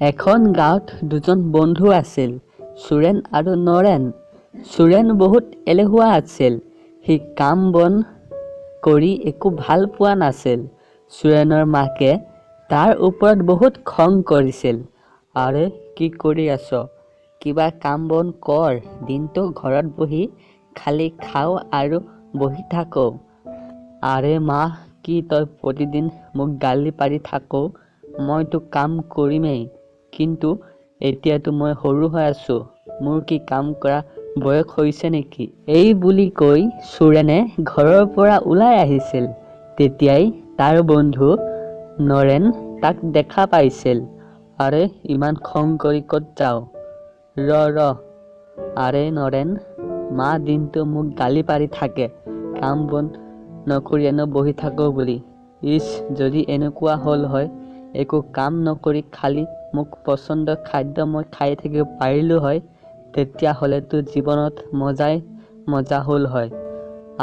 এখন গাঁৱত দুজন বন্ধু আছিল, সুৰেণ আৰু নৰেণ। সুৰেণ বহুত এলেহুৱা আছিল। সি কাম বন কৰি একো ভাল পোৱা নাছিল। সুৰেণৰ মাকে তাৰ ওপৰত বহুত খং কৰিছিল। আৰে কি কৰি আছ? কিবা কাম বন কৰ, দিনটো ঘৰত বহি খালি খাওঁ আৰু বহি থাকোঁ। আৰে মা, কি তই প্ৰতিদিন মোক গালি পাৰি থাকোঁ? মইতো কাম কৰিমেই, কিন্তু এতিয়াতো মই সৰু হৈ আছো। মোৰ কি কাম কৰা বয়স হৈছে নেকি? এই বুলি কৈ সুৰেণে ঘৰৰ পৰা ওলাই আহিছিল। তেতিয়াই তাৰ বন্ধু নৰেণ তাক দেখা পাইছিল। আৰে ইমান খং কৰি ক'ত যাওঁ? ৰ আৰে নৰেণ, মা দিনটো মোক গালি পাৰি থাকে, কাম বন নকৰি এনে বহি থাকো বুলি। ইচ, যদি এনেকুৱা হ'ল হয়, একো কাম নকৰি খালি মোক পচন্দৰ খাদ্য মই খাই থাকিব পাৰিলোঁ হয়, তেতিয়াহ'লেতো জীৱনত মজা হ'ল হয়।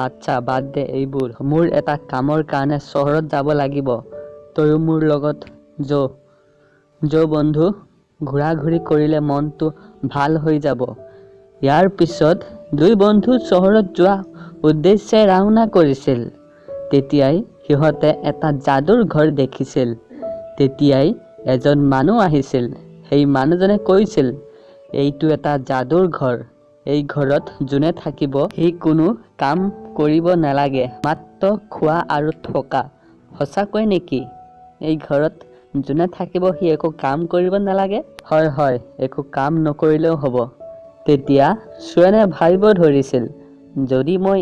আচ্ছা, বাদ দে এইবোৰ। মোৰ এটা কামৰ কাৰণে চহৰত যাব লাগিব। তয়ো মোৰ লগত যো বন্ধু। ঘূৰা-ঘূৰি কৰিলে মনটো ভাল হৈ যাব। ইয়াৰ পিছত দুই বন্ধু চহৰত যোৱা উদ্দেশ্যে ৰাওনা কৰিছিল। তেতিয়াই সিহঁতে এটা যাদুৰ ঘৰ দেখিছিল। তেতিয়াই এজন মানুহ আহিছিল। সেই মানুহজনে কৈছিল, এইটো এটা যাদুৰ ঘৰ। এই ঘৰত যোনে থাকিব সি কোনো কাম কৰিব নালাগে, মাত্ৰ খোৱা আৰু থকা। সঁচাকৈ নেকি? এই ঘৰত যোনে থাকিব সি একো কাম কৰিব নালাগে? হয়, একো কাম নকৰিলেও হ'ব। তেতিয়া সুৰেণে ভাবিব ধৰিছিল, যদি মই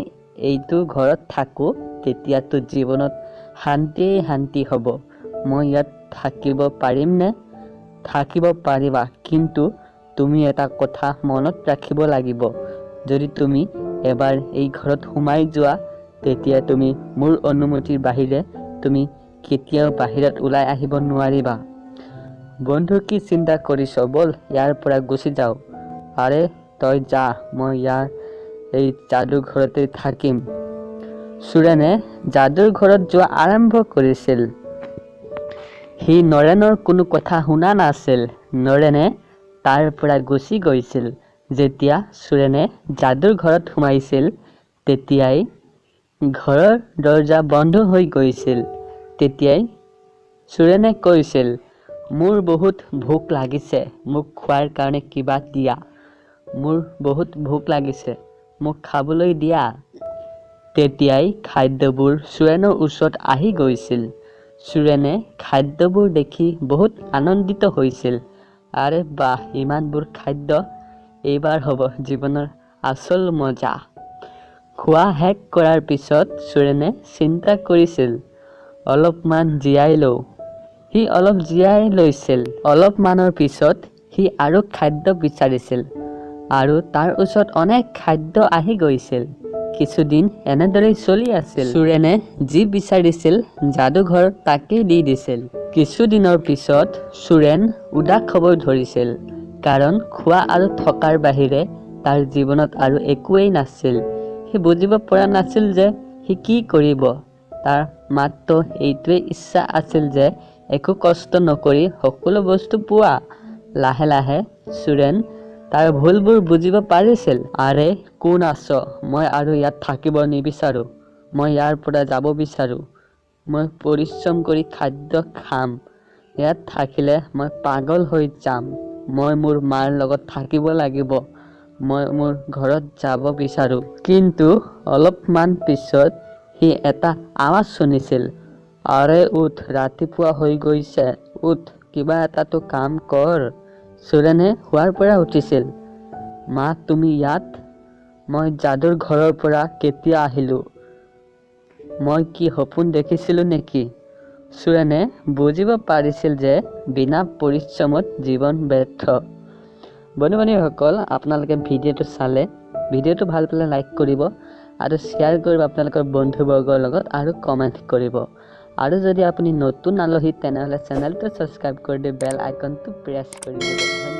এইটো ঘৰত থাকোঁ, তেতিয়াতো জীৱনত শান্তি হ'ব। মই ইয়াত থাকিব পাৰিমনে? থাকিব পাৰিবা, কিন্তু তুমি এটা কথা মনত ৰাখিব লাগিব। যদি তুমি এবাৰ এই ঘৰত সোমাই যোৱা, তেতিয়া তুমি মোৰ অনুমতিৰ বাহিৰে তুমি কেতিয়াও বাহিৰত ওলাই আহিব নোৱাৰিবা। বন্ধু, কি চিন্তা কৰিছ? বল ইয়াৰ পৰা গুচি যাওঁ। আৰে তই যা, মই এই যাদুৰ ঘৰতে থাকিম। সুৰেণে যাদুৰ ঘৰত যোৱা আৰম্ভ কৰিছিল। সি নৰেণৰ কোনো কথা শুনা নাছিল। নৰেণে তাৰ পৰা গুচি গৈছিল। যেতিয়া সুৰেণে যাদুৰ ঘৰত সোমাইছিল, তেতিয়াই ঘৰৰ দৰজা বন্ধ হৈ গৈছিল। তেতিয়াই সুৰেণে কৈছিল, মোৰ বহুত ভোক লাগিছে, মোক খোৱাৰ কাৰণে কিবা দিয়া। মোৰ বহুত ভোক লাগিছে, মোক খাবলৈ দিয়া। তেতিয়াই খাদ্যবোৰ সুৰেণৰ ওচৰত আহি গৈছিল। সুৰেণে খাদ্যবোৰ দেখি বহুত আনন্দিত হৈছিল। আৰে বাহ, ইমানবোৰ খাদ্য, এইবাৰ হ'ব জীৱনৰ আচল মজা। খোৱা শেষ কৰাৰ পিছত সুৰেণে চিন্তা কৰিছিল, অলপমান জিৰাই লওঁ। সি অলপ জিৰাই লৈছিল। অলপমানৰ পিছত সি আৰু খাদ্য বিচাৰিছিল, আৰু তাৰ ওচৰত অনেক খাদ্য আহি গৈছিল। কিছুদিন এনেদৰেই চলি আছিল। সুৰেণে যি বিচাৰিছিল যাদুঘৰ তাকেই দি দিছিল। কিছুদিনৰ পিছত সুৰেণ উদাস হ'ব ধৰিছিল, কাৰণ খোৱা আৰু থকাৰ বাহিৰে তাৰ জীৱনত আৰু একোৱেই নাছিল। সি বুজিব পৰা নাছিল যে সি কি কৰিব। তাৰ মাত্ৰ এইটোৱে ইচ্ছা আছিল যে একো কষ্ট নকৰি সকলো বস্তু পোৱা। লাহে লাহে সুৰেণ তাৰ ভুলবোৰ বুজিব পাৰিছিল। আৰে কোন আছ? মই আৰু ইয়াত থাকিব নিবিচাৰোঁ। মই ইয়াৰ পৰা যাব বিচাৰোঁ। মই পৰিশ্ৰম কৰি খাদ্য খাম। ইয়াত থাকিলে মই পাগল হৈ যাম। মই মোৰ মাৰ লগত থাকিব লাগিব। মই মোৰ ঘৰত যাব বিচাৰোঁ। কিন্তু অলপমান পিছত সি এটা আৱাজ শুনিছিল। আৰে উঠ, ৰাতিপুৱা হৈ গৈছে, উঠ, কিবা এটাতো কাম কৰ। সুৰেণে শোৱাৰ পৰা উঠিছিল। মা, তুমি ইয়াত? মই যাদুৰ ঘৰৰ পৰা কেতিয়া আহিলোঁ? মই কি সপোন দেখিছিলোঁ নেকি? সুৰেণে বুজিব পাৰিছিল যে বিনা পৰিশ্ৰমত জীৱন ব্যৰ্থ। বন্ধু-বান্ধৱীসকল, আপোনালোকে ভিডিঅ'টো চালে, ভিডিঅ'টো ভাল পালে লাইক কৰিব আৰু শ্বেয়াৰ কৰিব আপোনালোকৰ বন্ধুবৰ্গৰ লগত, আৰু কমেণ্ট কৰিব। আৰু যদি আপুনি নতুন আলহী, তেনেহ'লে চেনেলটো ছাবস্ক্ৰাইব কৰি দি বেল আইকনটো প্ৰেছ কৰি দিব।